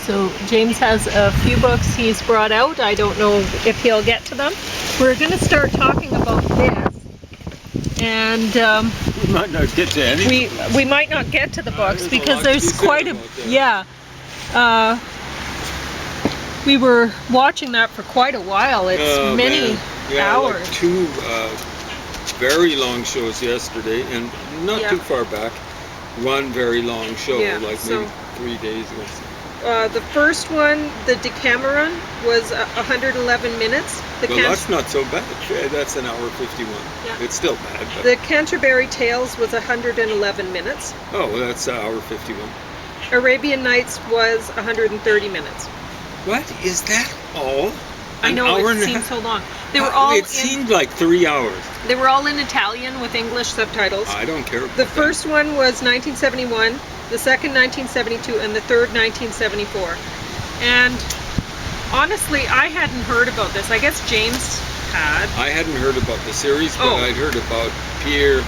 So James has a few books he's brought out. I don't know if he'll get to them. We're going to start talking about this, and we might not get to any. We might not get to the books because there's quite a We were watching that for quite a while. It's many hours. Like two very long shows yesterday, and not too far back. One very long show, like maybe 3 days ago. The first one, the Decameron, was 111 minutes. Well, that's not so bad. That's an hour 51. Yeah. It's still bad. But the Canterbury Tales was 111 minutes. Oh, that's an hour 51. Arabian Nights was 130 minutes. What? Is that all? I know, it seemed so long. They were all it seemed like 3 hours. They were all in Italian with English subtitles. I don't care about The first one was 1971, the second 1972, and the third 1974. And honestly, I hadn't heard about this. I guess James had. I hadn't heard about the series, but I'd heard about Pier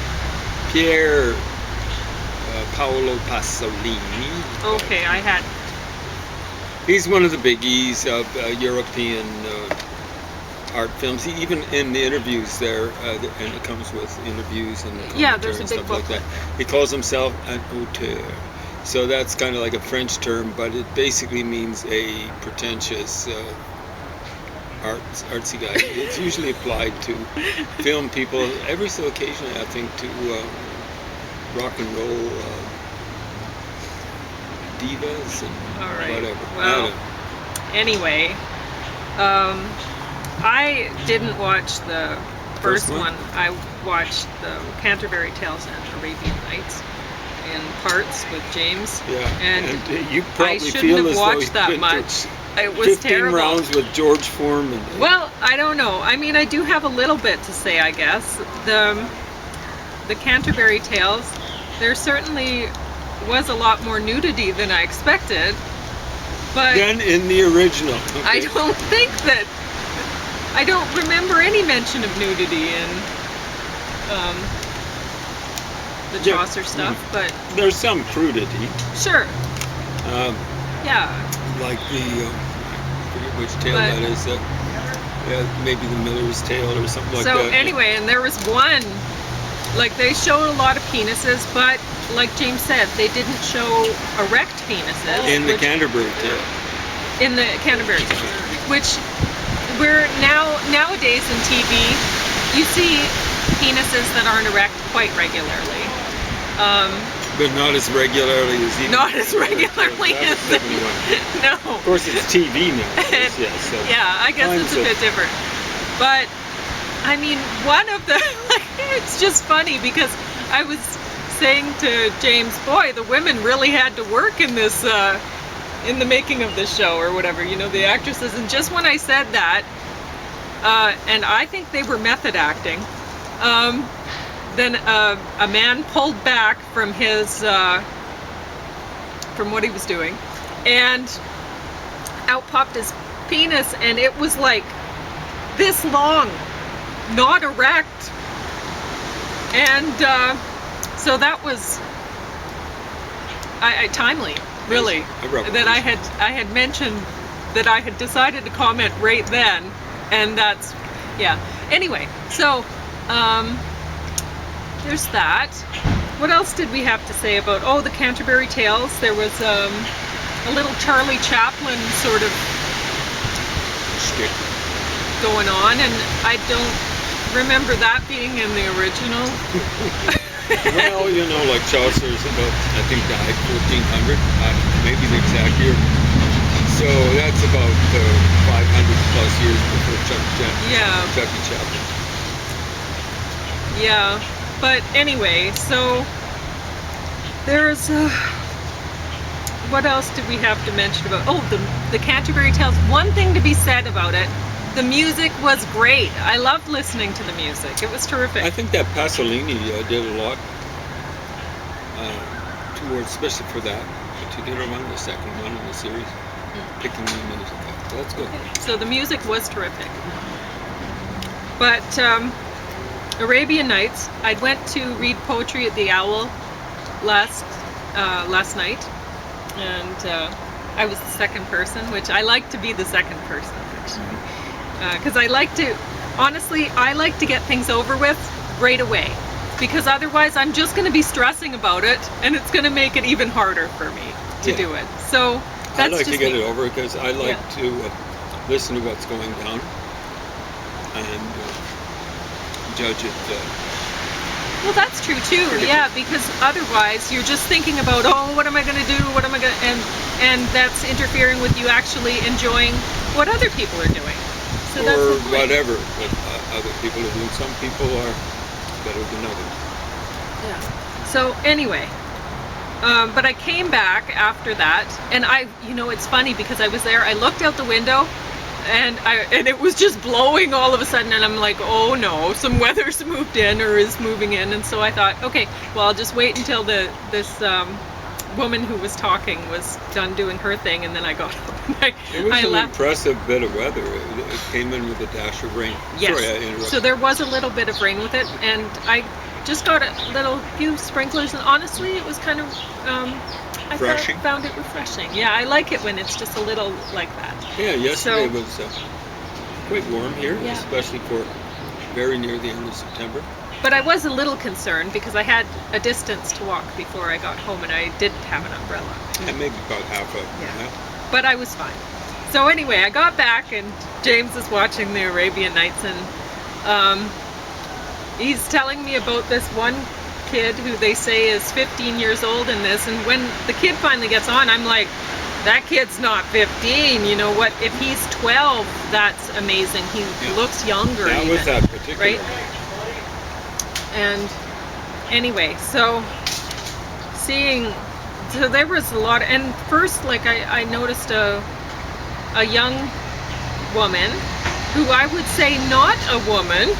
Paolo Pasolini. Okay, I hadn't. He's one of the biggies of European art films. He, even in the interviews there, and it comes with interviews and there's a big stuff like that. He calls himself an auteur. So that's kind of like a French term, but it basically means a pretentious artsy guy. It's usually applied to film people. Every so occasionally, I think, to rock and roll divas and whatever. Well, anyway, I didn't watch the first one. I watched the Canterbury Tales and Arabian Nights in parts with James. Yeah, and you probably I shouldn't have watched that much. It was 15 terrible. rounds with George Foreman. Well, I don't know. I mean, I do have a little bit to say, I guess. The Canterbury Tales, there certainly was a lot more nudity than I expected, but then in the original. Okay. I don't remember any mention of nudity in the Chaucer stuff, but there's some crudity. Sure. Like the I forget which tale that is. Maybe the Miller's Tale or something like that. So anyway, and there was one. Like, they showed a lot of penises, but like James said, they didn't show erect penises. In the Canterbury Tale. In the Canterbury Tale. Which, nowadays in TV, you see penises that aren't erect quite regularly. But not as regularly as even. Not as regularly as. No. Of course, it's TV now. So I guess it's a bit different. But I mean, one of the, it's just funny because I was saying to James, boy, the women really had to work in this, in the making of this show or whatever, you know, the actresses. And just when I said that, and I think they were method acting, then a man pulled back from his, from what he was doing, and out popped his penis, and it was like this long. Not erect, and so that was timely, really. That I had mentioned that I had decided to comment right then, and that's Anyway, so there's that. What else did we have to say about? Oh, the Canterbury Tales. There was a little Charlie Chaplin sort of shtick going on, and I don't remember that being in the original. Well, you know, like Chaucer's about, I think, died 1400, maybe the exact year. So that's about 500 plus years before Chucky Chaplin. Yeah, but anyway, so there's what else did we have to mention about? Oh, the Canterbury Tales. One thing to be said about it. The music was great. I loved listening to the music. It was terrific. I think that Pasolini did a lot towards, especially for that. But he did around the second one in the series, picking the music up. So that's good. So the music was terrific. But Arabian Nights, I went to read poetry at the Owl last night, and I was the second person, which I like to be the second person, actually. Because I like to, honestly, I like to get things over with right away. Because otherwise I'm just going to be stressing about it, and it's going to make it even harder for me to do it. So that's I like just to get me. it over because I like to listen to what's going down and judge it. Well, that's true too. Yeah, because otherwise you're just thinking about, oh, what am I going to do? What am I going to, and that's interfering with you actually enjoying what other people are doing. So that's or the point. whatever what other people are doing. Some people are better than others. Yeah. So anyway, but I came back after that, and it's funny because I was there. I looked out the window, and it was just blowing all of a sudden, and I'm like, oh no, some weather's moved in or is moving in, and so I thought, okay, well, I'll just wait until this woman who was talking was done doing her thing, and then I got home. It was I an left. impressive bit of weather. It came in with a dash of rain. Yes. Sorry, I interrupted. So there was a little bit of rain with it, and I just got a few sprinklers, and honestly, it was kind of found it refreshing. Yeah, I like it when it's just a little like that. Yeah, yesterday was quite warm here, especially for very near the end of September. But I was a little concerned because I had a distance to walk before I got home, and I didn't have an umbrella. And maybe about half of it. But I was fine. So anyway, I got back, and James is watching the Arabian Nights, and he's telling me about this one kid who they say is 15 years old in this, and when the kid finally gets on, I'm like, that kid's not 15, you know what, if he's 12, that's amazing. He looks younger. That even, was that particular right? And anyway, so there was a lot, and first, like, I noticed a young woman who I would say not a woman,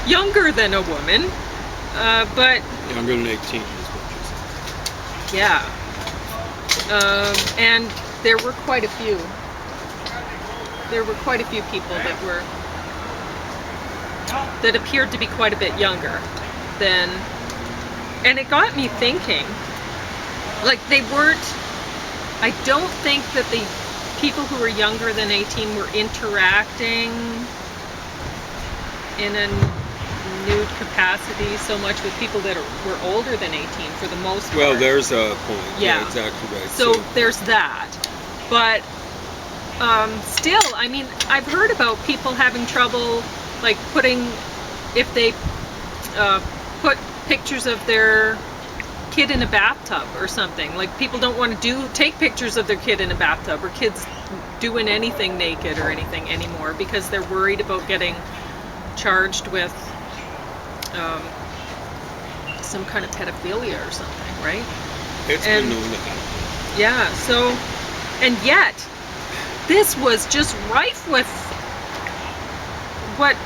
younger than a woman, but younger than 18 is what you said. yeah, and there were quite a few people that appeared to be quite a bit younger than, and it got me thinking, like, they weren't, I don't think that the people who were younger than 18 were interacting in a nude capacity so much with people that were older than 18 for the most part. Well, there's a point. Yeah, exactly right. So there's that. But still, I mean, I've heard about people having trouble, like, if they put pictures of their kid in a bathtub or something. Like, people don't want to take pictures of their kid in a bathtub, or kids doing anything naked or anything anymore, because they're worried about getting charged with some kind of pedophilia or something, right? It's been known to happen. Yeah, so, and yet, this was just rife with what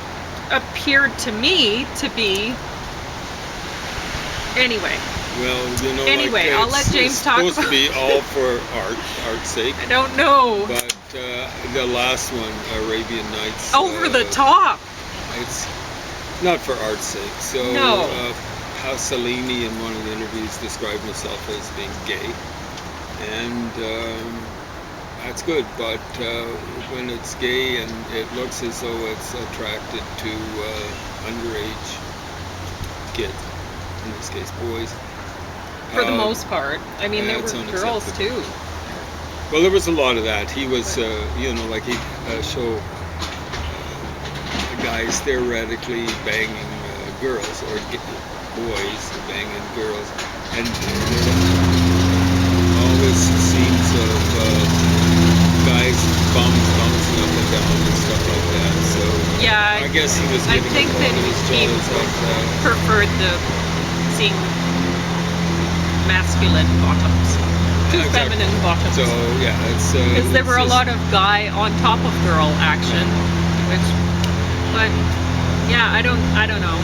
appeared to me to be, anyway. Well, you know, anyway, like, I'll let James talk about it. It's supposed to be all for art's sake. I don't know. But the last one, Arabian Nights. Over the top. It's not for art's sake. So, Pasolini in one of the interviews described himself as being gay. And that's good, but when it's gay and it looks as though it's attracted to underage kids, in this case boys. For the most part. I mean, there were girls too. Well, there was a lot of that. He was, like he'd show guys theoretically banging girls, or boys banging girls, and always scenes of guys bouncing up and down and stuff like that. So yeah, I guess he was I getting think that he preferred seeing masculine bottoms to feminine bottoms. So yeah, it's because there were a lot of guy on top of girl action, but yeah, I don't know.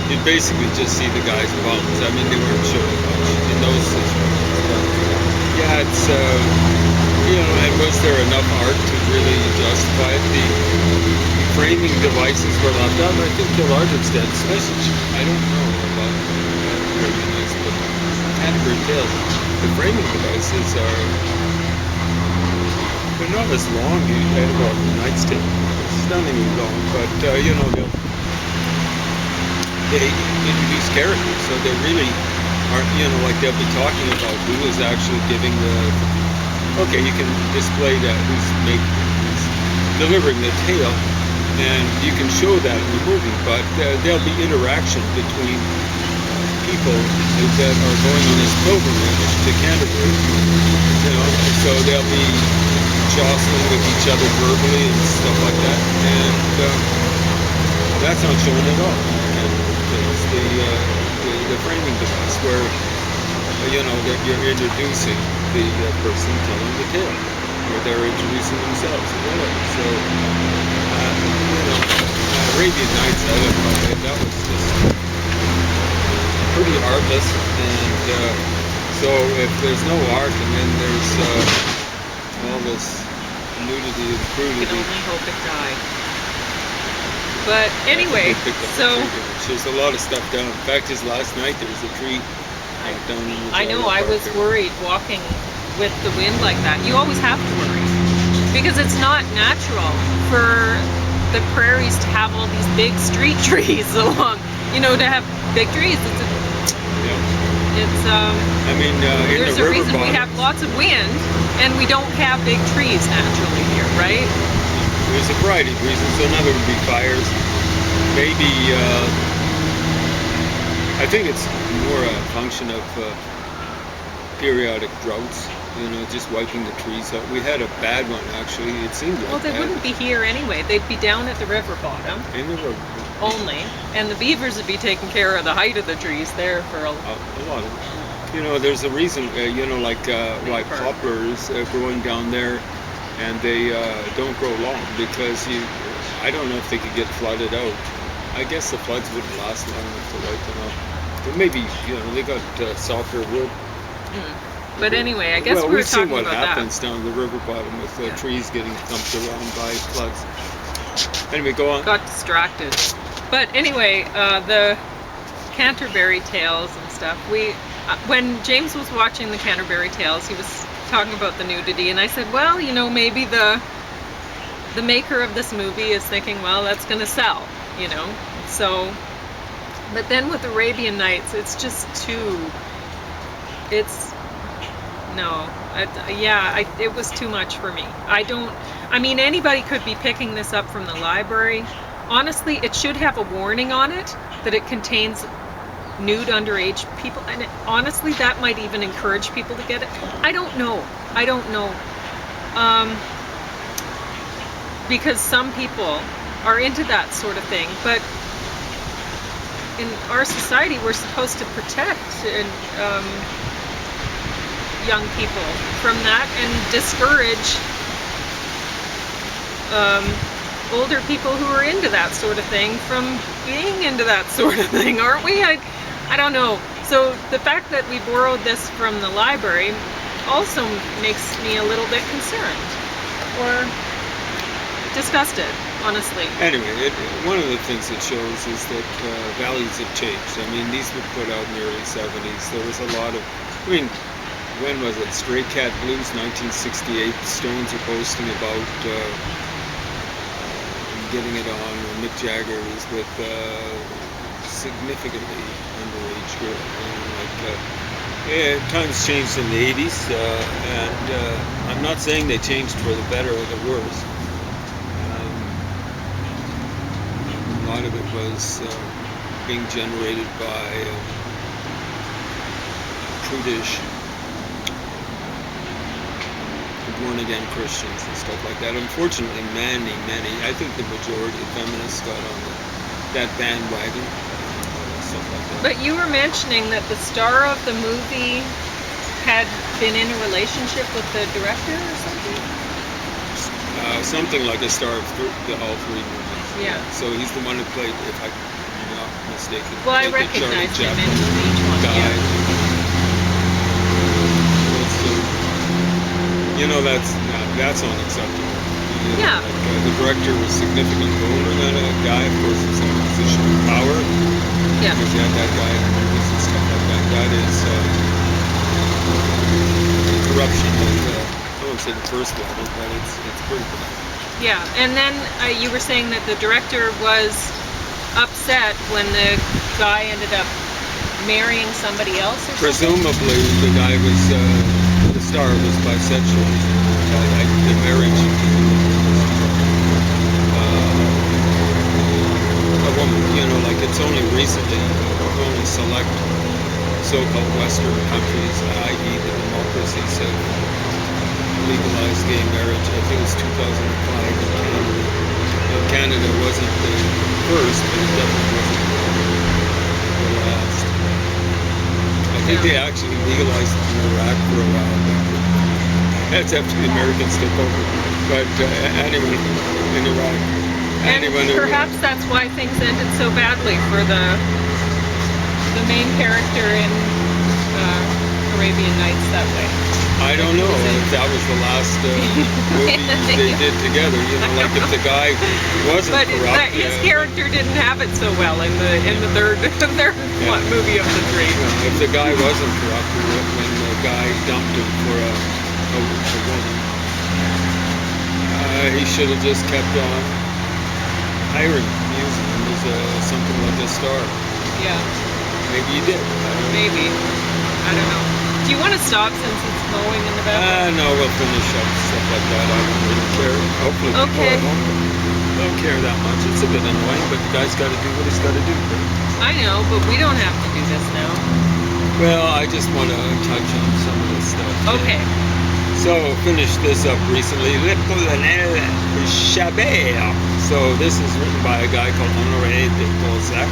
You basically just see the guys' bums. I mean, they weren't showing much in those situations. But yeah, it's and was there enough art to really justify it? The framing devices were left out. I think to a large extent, especially, I don't know about Arabian Nights, but Canterbury Tales, the framing devices are not as long. You had about the Knight's Tale. It's stunningly long, but you know, they introduce characters, so they really aren't, you know, like they'll be talking about who is actually giving the. Okay, you can display that who's delivering the tale, and you can show that in the movie, but there'll be interaction between people that are going on this pilgrimage to Canterbury, you know, so they'll be jostling with each other verbally and stuff like that, and that's not shown at all. And it's the framing device where, you know, that you're introducing the person telling the tale, or they're introducing themselves, or whatever. So, you know, Arabian Nights, I don't know, that was just pretty artless, and so if there's no art and then there's all this nudity and You crudity. can only hope it died. But anyway, so there's a lot of stuff down. In fact, just last night there was a tree down in the I know Java I Park was there. worried walking with the wind like that. You always have to worry because it's not natural for the prairies to have all these big street trees along. You know, to have big trees. I mean, in There's the a river reason we have lots of wind and we don't have big trees naturally here, right? There's a variety of reasons. So another would be fires. Maybe I think it's more a function of periodic droughts. You know, just wiping the trees out. We had a bad one actually. It seemed like Well, they bad. wouldn't be here anyway. They'd be down at the river bottom In the river. only, and the beavers would be taking care of the height of the trees there for A lot of, you know, there's a reason, you know, like why poplars are growing down there, and they don't grow long because I don't know if they could get flooded out. I guess the floods wouldn't last long enough to wipe them out. But maybe, you know, they got softer wood. But anyway, I guess well, we were we've seen talking what about happens down the river bottom with trees getting thumped around by floods. Anyway, go on. Got distracted. But anyway, the Canterbury Tales and stuff. When James was watching the Canterbury Tales, he was talking about the nudity, and I said, well, you know, maybe the maker of this movie is thinking, well, that's going to sell, you know. So, but then with Arabian Nights, it's just too. It was too much for me. I mean, anybody could be picking this up from the library. Honestly, it should have a warning on it that it contains nude underage people, and honestly, that might even encourage people to get it. I don't know. Because some people are into that sort of thing, but in our society, we're supposed to protect young people from that and discourage older people who are into that sort of thing from being into that sort of thing, aren't we? I don't know. So the fact that we borrowed this from the library also makes me a little bit concerned or disgusted, honestly. Anyway, one of the things it shows is that values have changed. I mean, these were put out in the early 70s. There was a lot of, when was it? Stray Cat Blues, 1968. Stones are boasting about getting it on. Mick Jagger is with significantly underage girl. Times changed in the 80s, and I'm not saying they changed for the better or the worse. A lot of it was being generated by prudish born-again Christians and stuff like that. Unfortunately, many, I think the majority of feminists got on that bandwagon, stuff like that. But you were mentioning that the star of the movie had been in a relationship with the director or something? Something like a star of all three movies. Yeah. So he's the one who played, if I'm not mistaken. Well, I recognize him in each one. Died. You know, that's unacceptable. Yeah. The director was significantly older than a guy, of course, he's in a position of power. Yeah. Because you had that guy in the movies and stuff like that. That is corruption of won't say the first one, but it's pretty good. Yeah, and then you were saying that the director was upset when the guy ended up marrying somebody else or something? Presumably, the guy was, the star was bisexual. The marriage, a woman, you know, like it's only recently, only select so-called Western countries, i.e. the democracies, have legalized gay marriage. I think it was 2005 in Canada. Canada wasn't the first, but it definitely wasn't the last. I think they actually legalized it in Iraq for a while. That's after the Americans took over. But anyway, in Iraq. And perhaps that's why things ended so badly for the main character in Arabian Nights that way. I don't know if that was the last movie they did together. You know, like if the guy wasn't corrupt. But his character didn't have it so well in the third movie of the three. Yeah, if the guy wasn't corrupt, when the guy dumped him for a woman, he should have just kept on hiring him, using him as something like a star. Yeah. Maybe he did. Maybe. I don't know. Do you want to stop since it's mowing in the background? No, we'll finish up stuff like that. I don't really care. Hopefully people at home don't care that much. It's a bit annoying, but the guy's got to do what he's got to do. I know, but we don't have to do this now. Well, I just want to touch on some of this stuff. Okay. So, finished this up recently. Le Colonel Chabert. So, this is written by a guy called Honoré de Balzac.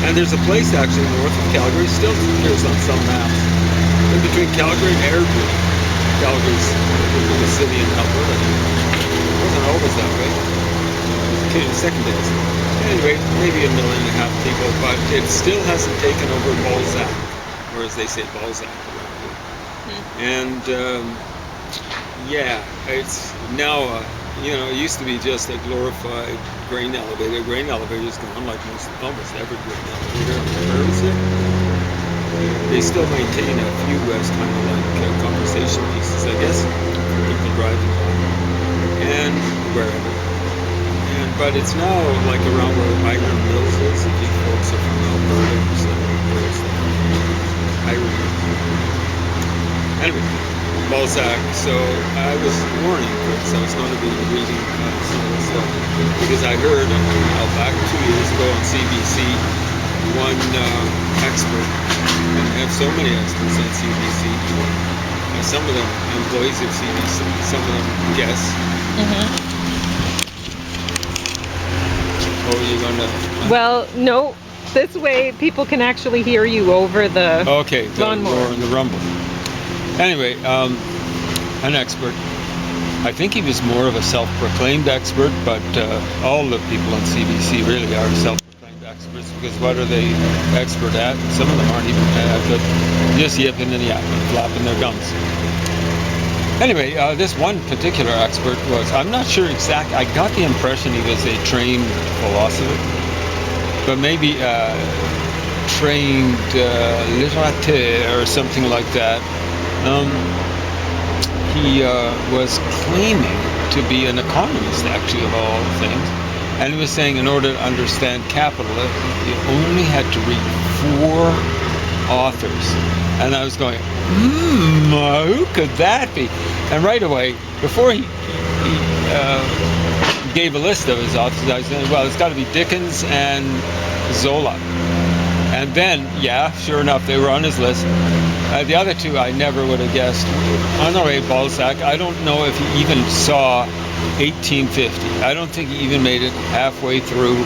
And there's a place actually north of Calgary, still appears on some maps, in between Calgary and Airdrie. Calgary's the city in Alberta. It wasn't always that way. Okay, the second days. Anyway, maybe 1.5 million people, but it still hasn't taken over Balzac, or as they say, Balzac around here. And yeah, it's now you know, it used to be just a glorified grain elevator. Grain elevator's gone, like almost every grain elevator. Where is it? They still maintain a few as kind of like conversation pieces, I guess, for people driving by and wherever. But it's now like around where Iron Mills is. If you folks are from Alberta, so where's that? Iron Mills. Anyway. Balzac, so I was warning Chris, I was going to be reading some of this stuff, because I heard a while back, 2 years ago on CBC, one expert, and they have so many experts on CBC, some of them employees of CBC, some of them guests. Oh, you're going to... Well, no, this way people can actually hear you over the lawnmower and the rumble. Anyway, an expert. I think he was more of a self-proclaimed expert, but all the people on CBC really are self-proclaimed experts, because what are they expert at? And some of them aren't even good, just yipping and yapping, flapping their gums. Anyway, this one particular expert was, I'm not sure exactly, I got the impression he was a trained philosopher, but maybe trained littérateur or something like that. He was claiming to be an economist, actually, of all things, and he was saying in order to understand capitalism, you only had to read 4 authors. And I was going, who could that be? And right away, before he gave a list of his authors, I was saying, well, it's got to be Dickens and Zola. And then, yeah, sure enough, they were on his list. The other two I never would have guessed. Honoré Balzac, I don't know if he even saw 1850. I don't think he even made it halfway through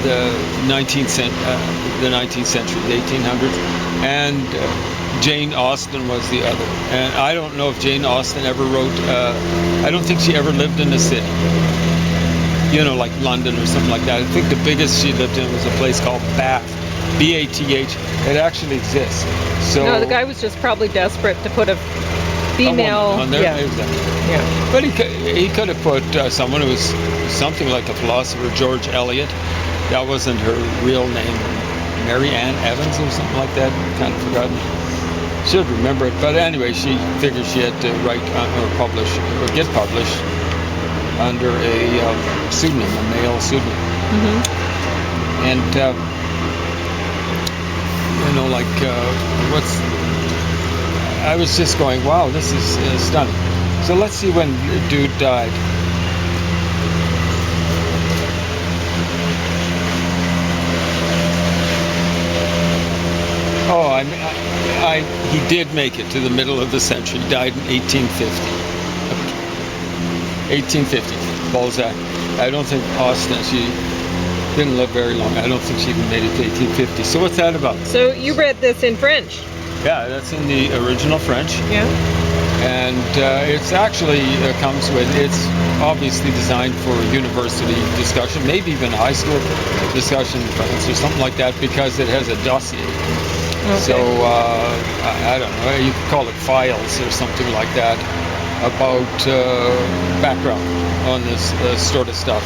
the 19th century, the 1800s. And Jane Austen was the other. And I don't know if Jane Austen ever wrote, I don't think she ever lived in a city. You know, like London or something like that. I think the biggest she lived in was a place called Bath, B-A-T-H. It actually exists. So no, the guy was just probably desperate to put a female on there. Yeah. Exactly. Yeah. But he could have put someone who was something like a philosopher, George Eliot. That wasn't her real name. Mary Ann Evans or something like that. Kind of forgotten. should remember it. But anyway, she figured she had to write or publish or get published under a pseudonym, a male pseudonym. And I was just going, wow, this is stunning. So let's see when the dude died. Oh, he did make it to the middle of the century. Died in 1850. 1850. Balzac. I don't think Austin, she didn't live very long. I don't think she even made it to 1850. So what's that about? So you read this in French? Yeah, that's in the original French. Yeah. And it's actually comes with, it's obviously designed for university discussion, maybe even high school discussion in France or something like that, because it has a dossier. Okay. So I don't know, you could call it files or something like that about background on this sort of stuff.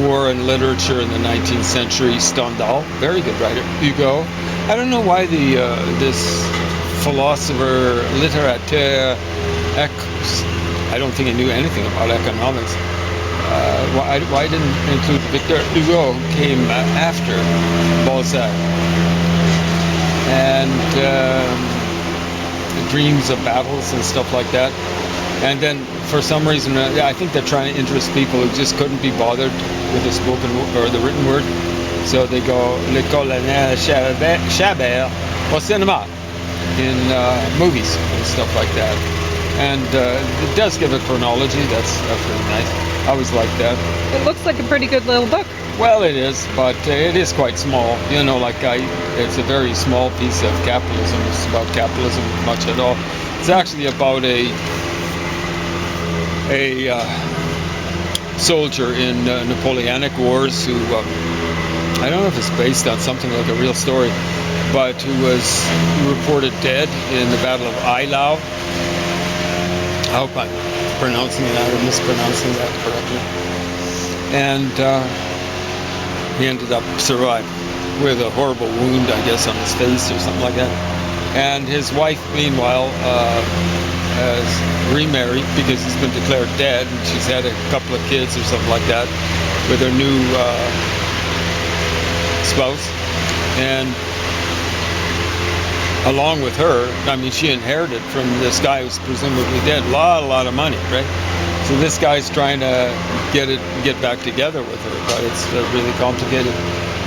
War and literature in the 19th century. Stendhal, very good writer. Hugo. I don't know why this philosopher, littérateur, I don't think he knew anything about economics. Why didn't include Victor Hugo? Came after Balzac. And dreams of battles and stuff like that. And then for some reason, I think they're trying to interest people who just couldn't be bothered with the spoken or the written word. So they go, Le Colonel Chabert au cinéma, in movies and stuff like that. And it does give a chronology. That's really nice. I always like that. It looks like a pretty good little book. Well, it is, but it is quite small. It's a very small piece of capitalism. It's about capitalism much at all. It's actually about a soldier in Napoleonic Wars who, I don't know if it's based on something like a real story, but who was reported dead in the Battle of Eylau. I hope I'm pronouncing that or mispronouncing that correctly. And he ended up surviving with a horrible wound, I guess, on his face or something like that. And his wife, meanwhile, has remarried because he's been declared dead, and she's had a couple of kids or something like that with her new spouse. And along with her, she inherited from this guy who's presumably dead a lot of money, right? So this guy's trying to get back together with her, but it's really complicated.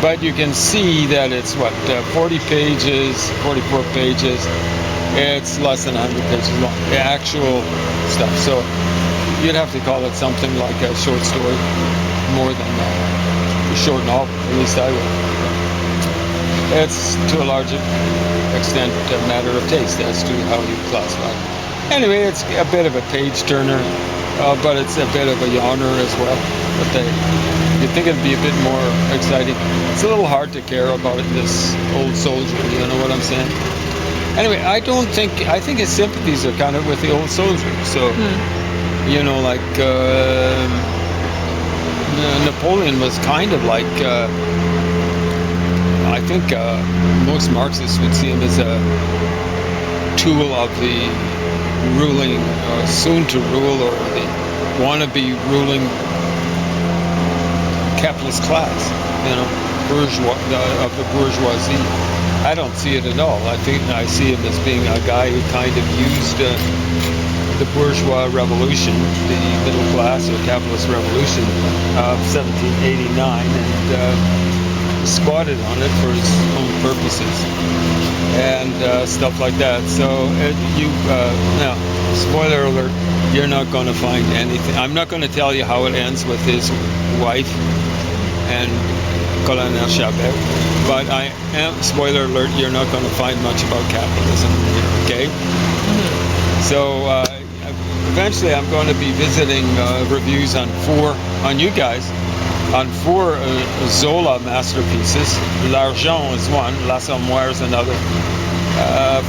But you can see that it's 40 pages, 44 pages. It's less than 100 pages long, the actual stuff. So you'd have to call it something like a short story, more than a short novel. At least I would. It's to a large extent a matter of taste as to how you classify it. Anyway, it's a bit of a page turner, but it's a bit of a yawner as well. But you'd think it'd be a bit more exciting. It's a little hard to care about this old soldier, you know what I'm saying? Anyway, I think his sympathies are kind of with the old soldier. So, Napoleon was kind of like, I think most Marxists would see him as a tool of the ruling, soon to rule, or the wannabe ruling capitalist class, of the bourgeoisie. I don't see it at all. I see him as being a guy who kind of used the bourgeois revolution, the middle class or capitalist revolution of 1789, and squatted on it for his own purposes and stuff like that. So now, spoiler alert, you're not going to find anything. I'm not going to tell you how it ends with his wife and Colonel Chabert, but spoiler alert, you're not going to find much about capitalism here, okay? Mm-hmm. So eventually I'm going to be visiting reviews on you guys, on 4 Zola masterpieces. L'Argent is one, L'Assommoir is another.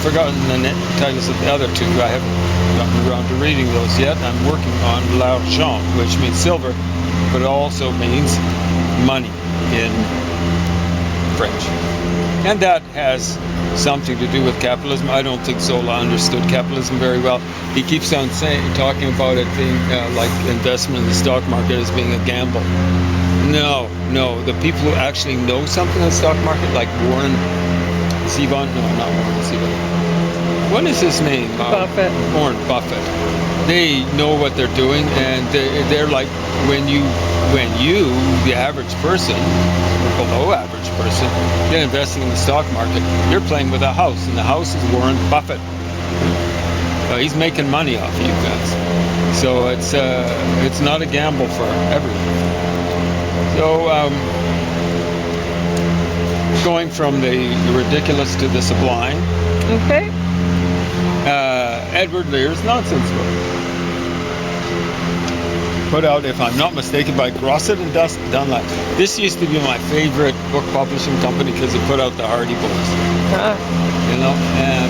Forgotten the titles of the other 2. I haven't gotten around to reading those yet. I'm working on L'Argent, which means silver, but it also means money in French. And that has something to do with capitalism. I don't think Zola understood capitalism very well. He keeps on talking about it being like investment in the stock market as being a gamble. No. The people who actually know something of the stock market, like Warren Zevon, no, not Warren Zevon. What is his name? Buffett. Warren Buffett. They know what they're doing, and they're like, when you, the average person, or below average person, get investing in the stock market, you're playing with a house, and the house is Warren Buffett. So he's making money off of you guys. So it's not a gamble for everyone. So going from the ridiculous to the sublime. Okay. Edward Lear's nonsense book. Put out, if I'm not mistaken, by Grosset and Dunlap. This used to be my favorite book publishing company because it put out the Hardy Boys. You know,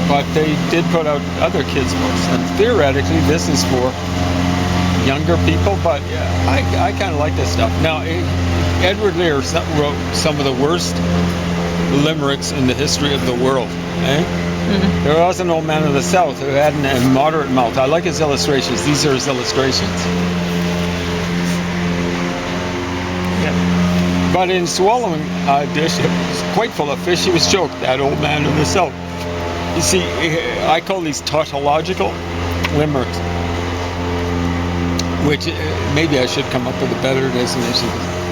but they did put out other kids' books, and theoretically, this is for younger people. But I kind of like this stuff. Now, Edward Lear wrote some of the worst limericks in the history of the world. Mm-hmm. There was an old man in the South who had an immoderate mouth. I like his illustrations. These are his illustrations. Yeah. But in swallowing a dish that was quite full of fish, he was choked, that old man in the South. You see, I call these tautological limericks, which maybe I should come up with a better designation.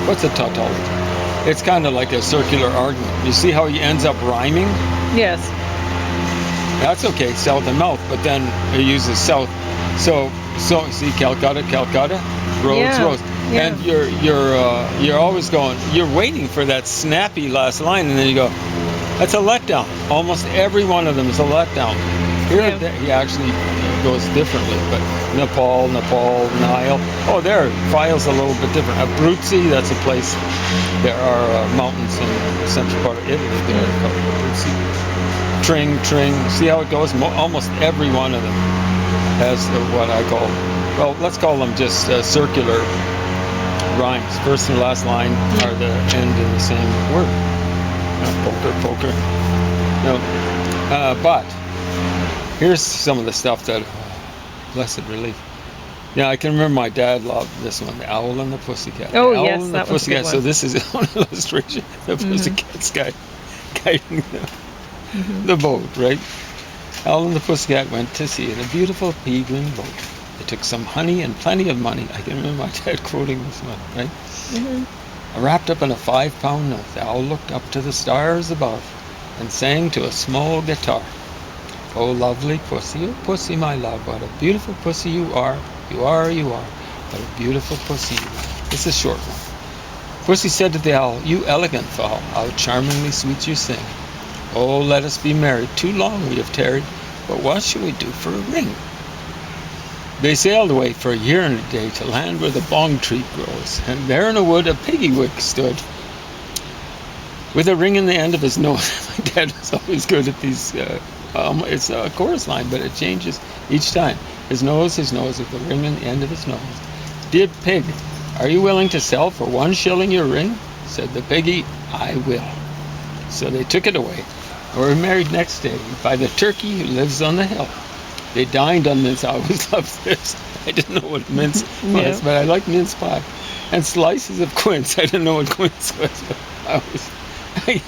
What's a tautology? It's kind of like a circular argument. You see how he ends up rhyming? Yes. That's okay, south and mouth, but then he uses south. So see, Calcutta, roads. Yeah. And you're always going, you're waiting for that snappy last line, and then you go, that's a letdown. Almost every one of them is a letdown. Here he actually goes differently, but Nepal, Nile. Oh, there, file's a little bit different. Abruzzi, that's a place. There are mountains in the central part of Italy. There are called Abruzzi. Tring. See how it goes? Almost every one of them has what I call, well, let's call them just circular rhymes. First and last line are the end in the same word. Poker. No. But here's some of the stuff that, blessed relief. Yeah, I can remember my dad loved this one, The Owl and the Pussycat. Oh, the yes, Owl and that the was a good Pussycat. one. So this is an illustration of the Pussycat's guiding the boat, right? Owl and the Pussycat went to sea in a beautiful pea-green boat. They took some honey and plenty of money. I can remember my dad quoting this one, right? Mm-hmm. Wrapped up in a 5-pound note, the owl looked up to the stars above and sang to a small guitar. Oh, lovely pussy, oh, pussy, my love, what a beautiful pussy you are. You are. What a beautiful pussy you are. It's a short one. Pussy said to the owl, you elegant fowl, how charmingly sweet you sing. Oh, let us be married. Too long we have tarried, but what shall we do for a ring? They sailed away for a year and a day to land where the bong tree grows, and there in a wood a piggy-wig stood, with a ring in the end of his nose. My dad was always good at these. It's a chorus line, but it changes each time. His nose, with a ring in the end of his nose. Dear pig, are you willing to sell for 1 shilling your ring? Said the piggy, I will. So they took it away. Were married next day by the turkey who lives on the hill. They dined on mince. I always loved this. I didn't know what mince was, but I like mince pie. And slices of quince. I didn't know what quince was, but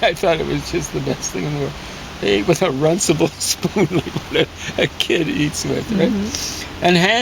I thought it was just the best thing in the world. They ate with a runcible spoon, like what a kid eats with, right? And hand